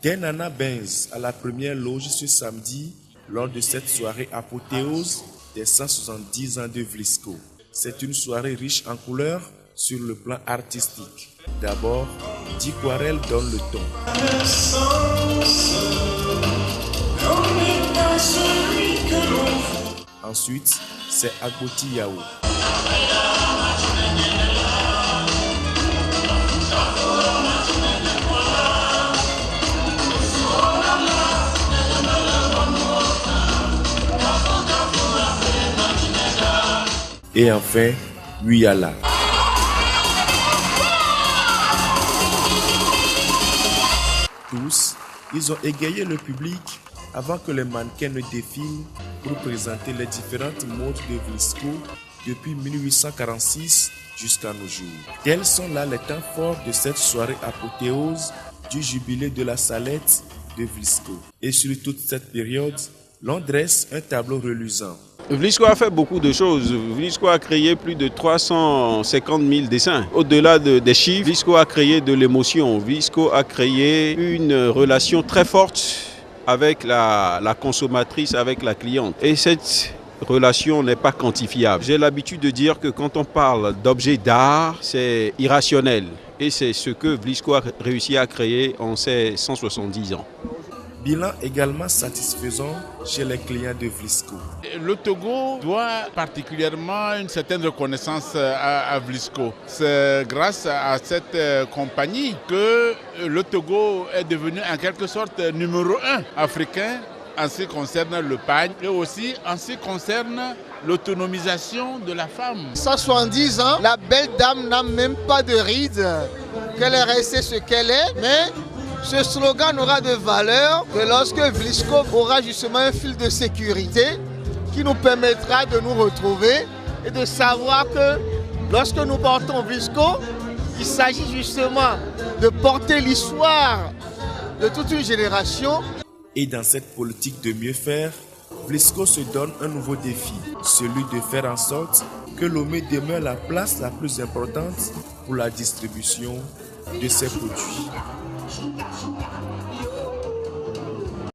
Kenana Benz à la première loge ce samedi lors de cette soirée apothéose des 170 ans de Vlisco. C'est une soirée riche en couleurs sur le plan artistique. D'abord, Dikwarel donne le ton. Ensuite, c'est Agoti Yao. Et enfin, Wiyala. Tous, ils ont égayé le public avant que les mannequins ne défilent pour présenter les différentes modes de Vlisco depuis 1846 jusqu'à nos jours. Tels sont là les temps forts de cette soirée apothéose du jubilé de la Salette de Vlisco. Et sur toute cette période, l'on dresse un tableau reluisant. Vlisco a fait beaucoup de choses. Vlisco a créé plus de 350 000 dessins. Au-delà des chiffres, Vlisco a créé de l'émotion. Vlisco a créé une relation très forte avec la consommatrice, avec la cliente. Et cette relation n'est pas quantifiable. J'ai l'habitude de dire que quand on parle d'objets d'art, c'est irrationnel. Et c'est ce que Vlisco a réussi à créer en ces 170 ans. Bilan également satisfaisant chez les clients de Vlisco. Le Togo doit particulièrement une certaine reconnaissance à Vlisco. C'est grâce à cette compagnie que le Togo est devenu en quelque sorte numéro 1 africain en ce qui concerne le pagne et aussi en ce qui concerne l'autonomisation de la femme. 170 ans, la belle dame n'a même pas de rides, qu'elle est restée ce qu'elle est, mais ce slogan n'aura de valeur que lorsque Vlisco aura justement un fil de sécurité qui nous permettra de nous retrouver et de savoir que lorsque nous portons Vlisco, il s'agit justement de porter l'histoire de toute une génération. Et dans cette politique de mieux faire, Vlisco se donne un nouveau défi, celui de faire en sorte que Lomé demeure la place la plus importante pour la distribution de ses produits.